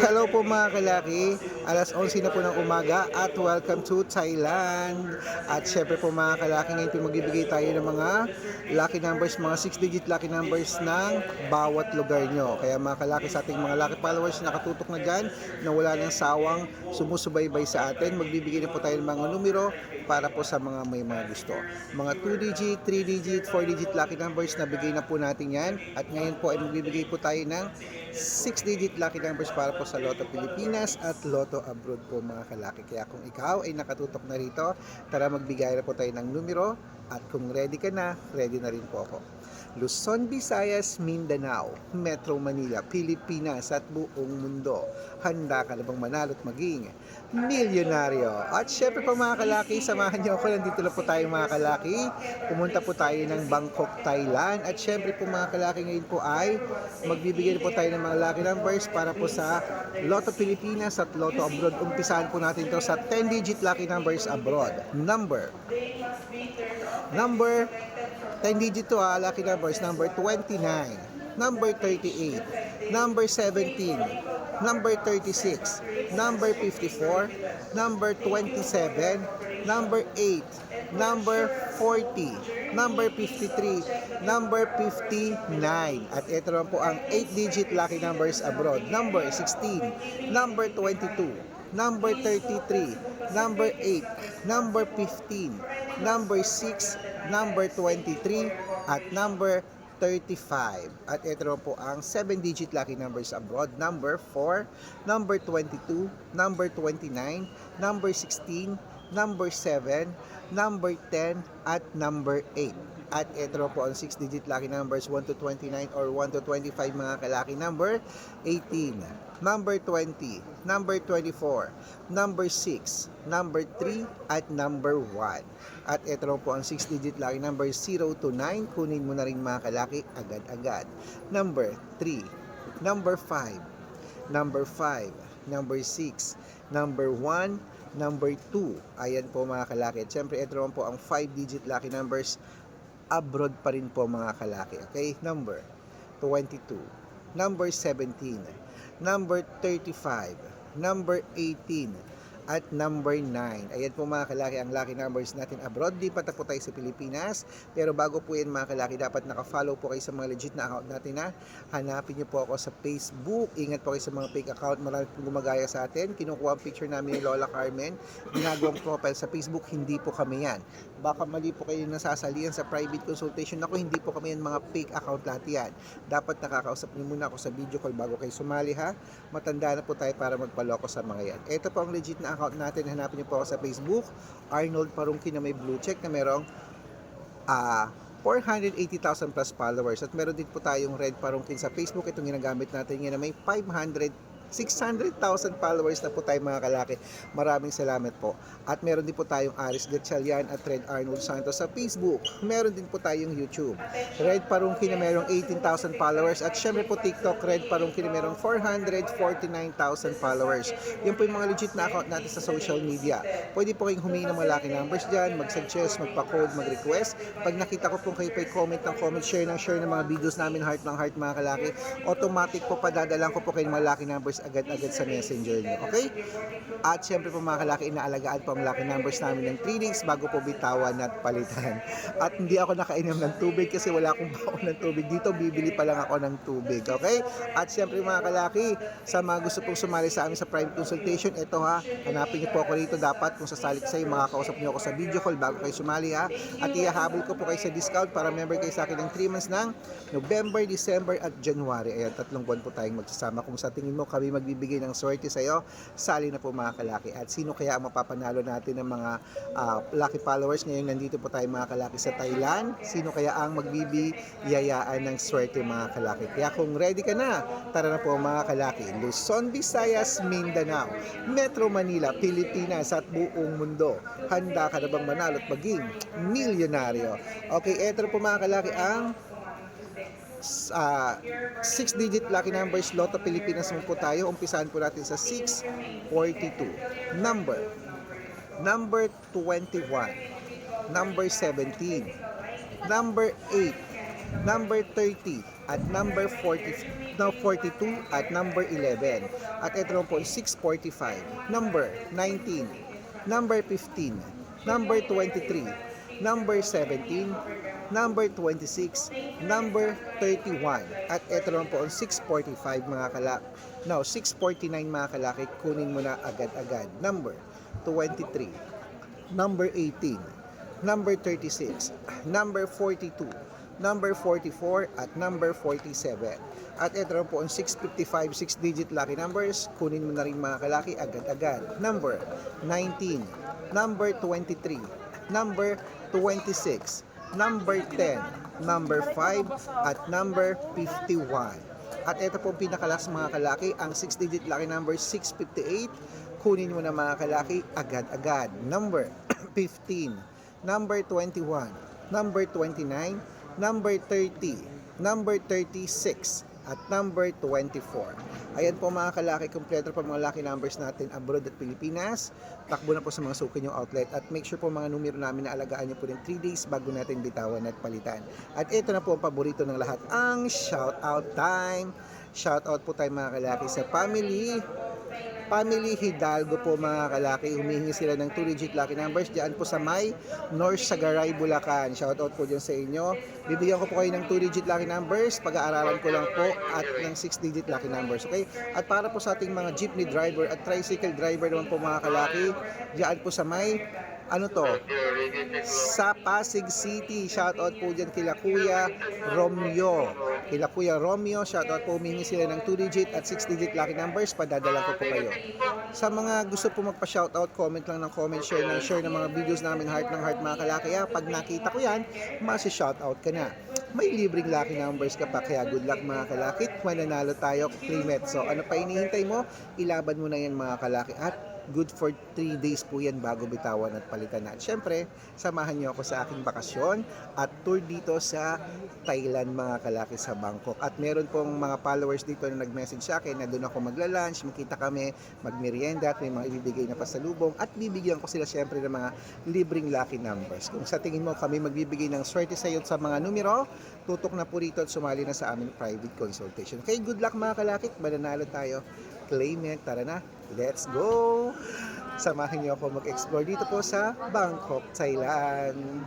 Hello po mga kalaki, alas 11 na po ng umaga at welcome to Thailand. At syempre po mga kalaki, ngayon po magbibigay tayo ng mga lucky numbers, mga 6-digit lucky numbers ng bawat lugar nyo. Kaya mga kalaki, sa ating mga lucky followers nakatutok na dyan, na wala ng sawang sumusubaybay sa atin, magbibigay na po tayo ng mga numero para po sa mga may mga gusto. Mga 2-digit, 3-digit, 4-digit lucky numbers na bigay na po natin yan. At ngayon po ay magbibigay po tayo ng 6-digit lucky numbers para po sa Lotto Pilipinas at Lotto Abroad po mga kalaki. Kaya kung ikaw ay nakatutok na rito, tara magbigay na po tayo ng numero at kung ready ka na, ready na rin po ako. Luzon, Visayas, Mindanao, Metro Manila, Pilipinas at buong mundo. Handa ka na bang manalo at maging milyonaryo? At syempre po mga kalaki, samahan niyo ako. Nandito na po tayo mga kalaki. Pumunta po tayo ng Bangkok, Thailand. At syempre po mga kalaki, ngayon po ay magbibigay po tayo ng mga lucky numbers para po sa Lotto Pilipinas at Lotto Abroad. Umpisahan po natin ito sa 10-digit lucky numbers abroad. Number 10-digit to lucky numbers, number 29, number 38, number 17, number 36, number 54, number 27, number 8, number 40, number 53, number 59. At ito naman po ang 8-digit lucky numbers abroad. Number 16, number 22, number 33, number 8, number 15, number 6, number 23, at number 35. At ito naman po ang 7-digit lucky numbers abroad. Number 4, number 22, number 29, number 16, number 7, number 10, at number 8. At ito naman po ang 6-digit lucky numbers 1 to 29 or 1 to 25 mga kalaki. Number 18, number 20, number 24, number 6, number 3, at number 1. At ito naman po ang 6-digit lucky number 0 to 9. Kunin mo na rin mga kalaki agad-agad. Number 3, number 5, number 5, number 6, number 1, number 2. Ayan po mga kalaki. At syempre ito naman po ang 5-digit lucky numbers abroad pa rin po mga kalaki. Okay? Number 22, number 17, number 35, number 18, at number 9. Ayan po mga kalaki ang lucky numbers natin abroad. Di pa po tayo sa Pilipinas. Pero bago po yan mga kalaki, dapat naka-follow po kayo sa mga legit na account natin na hanapin nyo po ako sa Facebook. Ingat po kayo sa mga fake account. Marami po gumagaya sa atin. Kinukuha ang picture namin ni Lola Carmen. Ginagawang profile sa Facebook. Hindi po kami yan. Baka mali po kayo nasasalihan sa private consultation. Ako, hindi po kami yan, mga fake account lahat yan. Dapat nakakausap nyo muna ako sa video call bago kayo sumali ha. Matanda na po tayo para magpaloko sa mga yan. Ito po ang legit na account natin. Hanapin niyo po ako sa Facebook, Arnold Parungki na may blue check na merong 480,000 plus followers. At meron din po tayong Red Parungkin sa Facebook. Itong ginagamit natin ngayon na may 600,000 followers na po tayo mga kalaki. Maraming salamat po. At meron din po tayong Aris Gatchalian at Red Arnold Santos sa Facebook. Meron din po tayong YouTube, Red Parungki na merong 18,000 followers. At syempre po TikTok, Red Parungki na merong 449,000 followers. Yan po yung mga legit na account natin sa social media. Pwede po kayong humingi ng mga lucky numbers dyan, mag-suggest, magpa-code, mag-request. Pag nakita ko po kayo pa comment ng comment, share ng mga videos namin, heart ng heart mga kalaki, automatic po padadalang ko po kayo ng mga lucky numbers agad-agad sa messenger nyo. Okay? At syempre po mga kalaki, inaalagaan po ang lucky numbers namin ng 3 days bago po bitawan at palitan. At hindi ako nakainom ng tubig kasi wala akong baon ng tubig dito. Bibili pa lang ako ng tubig. Okay? At syempre mga kalaki, sa mga gusto pong sumali sa amin sa private consultation, ito ha, hanapin niyo po ako rito. Dapat kung sasali kayo, makakausap niyo ako sa video call bago kayo sumali ha. At ihahabol ko po kayo sa discount para member kayo sa akin ng 3 months ng November, December at January. Ayan, 3 buwan po tayong magsasama. Kung sa tingin mo kami magbibigay ng swerte sa iyo, sali na po mga kalaki. At sino kaya ang mapapanalo natin ng mga lucky followers ngayon? Nandito po tayo mga kalaki sa Thailand. Sino kaya ang magbibiyayaan ng swerte mga kalaki? Kaya kung ready ka na, tara na po mga kalaki. Luzon, Visayas, Mindanao, Metro Manila, Pilipinas at buong mundo. Handa ka na bang manalo at maging milyonaryo? Okay, eto po mga kalaki ang 6-digit lucky numbers Lotto Pilipinas mo po tayo. Umpisahan po natin sa 642. Number 21, number 17, number 8, number 30, at number 42 at number 11. At ito naman po 645, number 19, number 15, number 23, number 17, number 26, number 31. At ito naman po ang 645 mga kalaki. Now, 649 mga kalaki, kunin mo na agad-agad. Number 23, number 18, number 36, number 42, number 44, at number 47. At ito naman po ang 655, 6-digit lucky numbers, kunin mo na rin mga kalaki agad-agad. Number 19, number 23, number 26, number 10, number 5, at number 51. At ito po pinakalas mga kalaki, ang 6-digit lucky number 658. Kunin mo na mga kalaki agad-agad. Number 15, number 21, number 29, number 30, number 36, at number 24. Ayan po mga kalaki, kompleto po mga lucky numbers natin abroad at Pilipinas. Takbo na po sa mga suki nyong outlet at make sure po mga numero namin na alagaan nyo po rin 3 days bago natin bitawan at palitan. At ito na po ang paborito ng lahat, ang shoutout time. Shoutout po tayo mga kalaki sa Family Hidalgo po mga kalaki. Humihingi sila ng 2-digit lucky numbers diyan po sa may North Sagaray, Bulacan. Shoutout po dyan sa inyo. Bibigyan ko po kayo ng 2-digit lucky numbers. Pag-aaralan ko lang po at ng 6-digit lucky numbers. Okay? At para po sa ating mga jeepney driver at tricycle driver naman po mga kalaki, diyan po sa may sa Pasig City. Shoutout po dyan kila Kuya Romeo. Shoutout po, humingi sila ng 2-digit at 6-digit lucky numbers. Padadala ko po kayo. Sa mga gusto po magpa-shoutout, comment lang ng comment, share ng mga videos namin, heart ng heart mga kalaki. Pag nakita ko yan, masi-shoutout ka na. May libreng lucky numbers ka pa, kaya good luck mga kalaki. Mananalo tayo, claim it. So ano pa hinihintay mo? Ilaban mo na yan mga kalaki. At good for 3 days po yan bago bitawan at palitan na. At syempre, samahan niyo ako sa aking bakasyon at tour dito sa Thailand mga kalaki sa Bangkok. At meron pong mga followers dito na nag-message sa akin na doon ako magla-lunch, makita kami, magmerienda at may mga ibibigay na pasalubong at bibigyan ko sila syempre ng mga libreng lucky numbers. Kung sa tingin mo kami magbibigay ng swerte sa iyo sa mga numero, tutok na po rito at sumali na sa aming private consultation. Okay, good luck mga kalaki, mananalo tayo. Claim it, tara na, let's go! Samahan niyo ako mag-explore dito po sa Bangkok, Thailand.